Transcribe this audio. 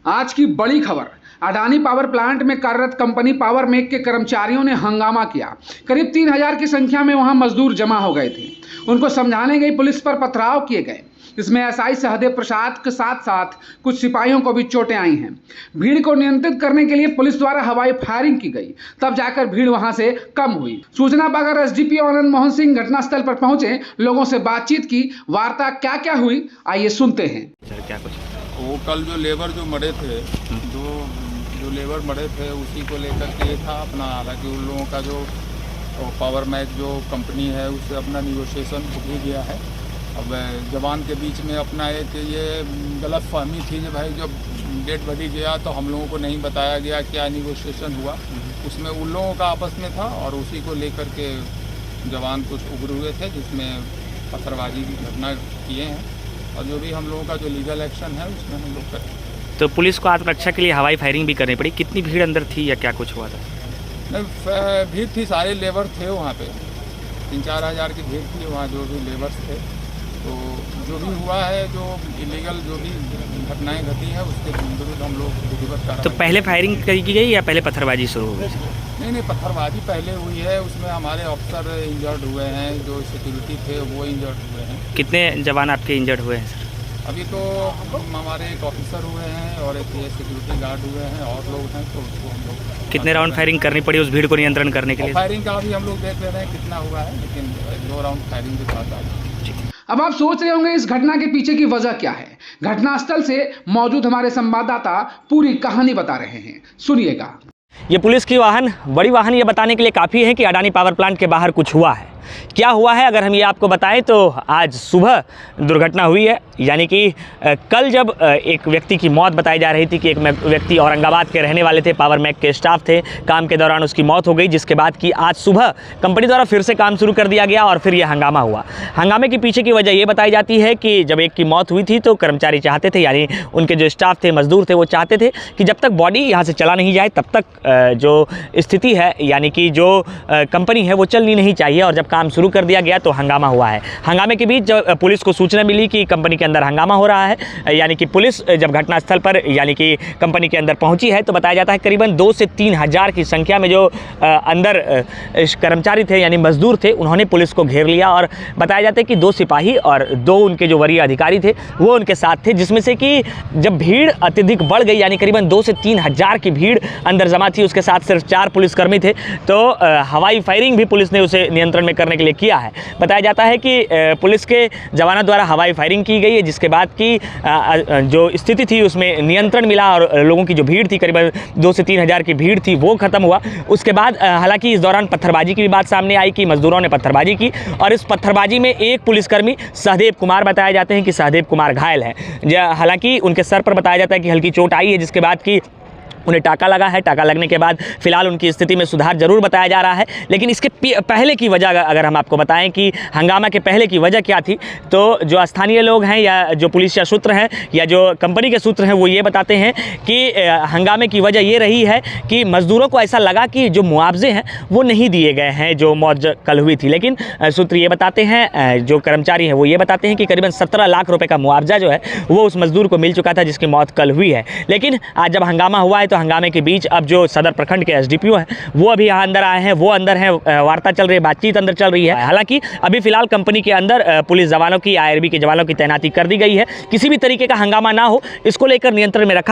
आज की बड़ी खबर, अडानी पावर प्लांट में कार्यरत कंपनी पावर मेक के कर्मचारियों ने हंगामा किया। करीब 3000 की संख्या में वहां मजदूर जमा हो गए थे। उनको समझाने गई पुलिस पर पथराव किए गए। इसमें एसआई सहदेव प्रसाद के साथ साथ कुछ सिपाहियों को भी चोटें आई हैं। भीड़ को नियंत्रित करने के लिए पुलिस द्वारा हवाई फायरिंग की गई, तब जाकर भीड़ वहां से कम हुई। सूचना पाकर एसडीपीओ आनंद मोहन सिंह घटनास्थल पर पहुंचे, लोगों से बातचीत की। वार्ता क्या क्या हुई, आइए सुनते हैं। क्या कुछ वो कल जो लेबर जो मरे थे, जो लेबर मरे थे उसी को लेकर के था अपना, हालांकि उन लोगों का जो पावर मैक जो कंपनी है उससे अपना निगोशिएशन हो भी गया है। अब जवान के बीच में अपना एक ये गलत फहमी थी कि भाई जब डेड बॉडी गया तो हम लोगों को नहीं बताया गया क्या निगोशिएशन हुआ, उसमें उन लोगों का आपस में था और उसी को लेकर के जवान कुछ उग्र हुए थे, जिसमें पत्थरबाजी की घटना किए हैं और जो भी हम लोगों का जो लीगल एक्शन है उसमें हम लोग करें। तो पुलिस को आत्मरक्षा के लिए हवाई फायरिंग भी करनी पड़ी। कितनी भीड़ अंदर थी या क्या कुछ हुआ था? नहीं, भीड़ थी, सारे लेबर थे वहाँ पे, 3-4 हज़ार की भीड़ थी वहाँ जो भी लेबर्स थे। तो जो भी हुआ है, जो इलीगल जो भी घटनाएं घटी हैं उसके विरुद्ध हम लोग विधिवत कार्रवाई। तो पहले फायरिंग की गई या पहले पत्थरबाजी शुरू हो गई? नहीं, पत्थरबाजी पहले हुई है, उसमें हमारे ऑफिसर इंजर्ड हुए हैं, जो सिक्योरिटी थे वो इंजर्ड हुए हैं। कितने जवान आपके इंजर्ड हुए हैं सर? अभी तो हमारे एक ऑफिसर हुए हैं और एक ये सिक्योरिटी गार्ड हुए हैं और लोग हैं, तो उसको हम लोग। कितने राउंड फायरिंग करनी पड़ी उस भीड़ को नियंत्रण करने के लिए? फायरिंग का अभी हम लोग देख रहे हैं कितना हुआ है, लेकिन 2 राउंड फायरिंग के साथ आ। अब आप सोच रहे होंगे इस घटना के पीछे की वजह क्या है। घटनास्थल से मौजूद हमारे संवाददाता पूरी कहानी बता रहे हैं, सुनिएगा। ये पुलिस की वाहन, बड़ी वाहन, ये बताने के लिए काफ़ी है कि अडानी पावर प्लांट के बाहर कुछ हुआ है। क्या हुआ है अगर हम ये आपको बताएं तो आज सुबह दुर्घटना हुई है। यानी कि कल जब एक व्यक्ति की मौत बताई जा रही थी कि एक व्यक्ति औरंगाबाद के रहने वाले थे, पावर मैक के स्टाफ थे, काम के दौरान उसकी मौत हो गई, जिसके बाद कि आज सुबह कंपनी द्वारा फिर से काम शुरू कर दिया गया और फिर यह हंगामा हुआ। हंगामे के पीछे की वजह ये बताई जाती है कि जब एक की मौत हुई थी तो कर्मचारी चाहते थे, यानी उनके जो स्टाफ थे, मजदूर थे, वो चाहते थे कि जब तक बॉडी यहाँ से चला नहीं जाए तब तक जो स्थिति है, यानी कि जो कंपनी है वो चलनी नहीं चाहिए। और जब काम शुरू कर दिया गया तो हंगामा हुआ है। हंगामे के बीच जब पुलिस को सूचना मिली कि कंपनी के अंदर हंगामा हो रहा है, यानी कि पुलिस जब घटनास्थल पर यानी कि कंपनी के अंदर पहुंची है, तो बताया जाता है करीबन 2 से 3 हज़ार की संख्या में जो अंदर कर्मचारी थे, यानी मजदूर थे, उन्होंने पुलिस को घेर लिया। और बताया जाता है कि 2 सिपाही और 2 उनके जो वरीय अधिकारी थे वो उनके साथ थे, जिसमें से कि जब भीड़ अत्यधिक बढ़ गई, यानी करीबन 2 से 3 हज़ार की भीड़ अंदर जमा थी, उसके साथ सिर्फ 4 पुलिसकर्मी थे, तो हवाई फायरिंग भी पुलिस ने उसे नियंत्रण में करने के लिए किया है। बताया जाता है कि पुलिस के जवानों द्वारा हवाई फायरिंग की गई है, जिसके बाद की जो स्थिति थी उसमें नियंत्रण मिला और लोगों की जो भीड़ थी, करीबन 2 से 3 हज़ार की भीड़ थी, वो खत्म हुआ। उसके बाद हालांकि इस दौरान पत्थरबाजी की भी बात सामने आई कि मजदूरों ने पत्थरबाजी की और इस पत्थरबाजी में एक पुलिसकर्मी सहदेव कुमार बताए जाते हैं कि सहदेव कुमार घायल है। हालांकि उनके सर पर बताया जाता है कि हल्की चोट आई है, जिसके बाद की उन्हें टाका लगा है। टाका लगने के बाद फिलहाल उनकी स्थिति में सुधार जरूर बताया जा रहा है। लेकिन इसके पहले की वजह अगर हम आपको बताएं कि हंगामा के पहले की वजह क्या थी, तो जो स्थानीय लोग हैं या जो पुलिस या सूत्र हैं या जो कंपनी के सूत्र हैं वो ये बताते हैं कि हंगामे की वजह ये रही है कि मजदूरों को ऐसा लगा कि जो मुआवजे हैं वो नहीं दिए गए हैं जो मौत कल हुई थी। लेकिन सूत्र ये बताते हैं, जो कर्मचारी हैं वो ये बताते हैं कि करीबन 17 लाख रुपये का मुआवजा जो है वो उस मजदूर को मिल चुका था जिसकी मौत कल हुई है। लेकिन आज जब हंगामा हुआ है तो हंगामे के बीच अब जो सदर प्रखंड के एसडीपीओ हैं वो अभी यहाँ अंदर आए हैं, वो अंदर हैं, वार्ता चल रही है, बातचीत अंदर चल रही है। हालांकि अभी फिलहाल कंपनी के अंदर पुलिस जवानों की, आईआरबी के जवानों की तैनाती कर दी गई है। किसी भी तरीके का हंगामा ना हो, इसको लेकर नियंत्रण में रखा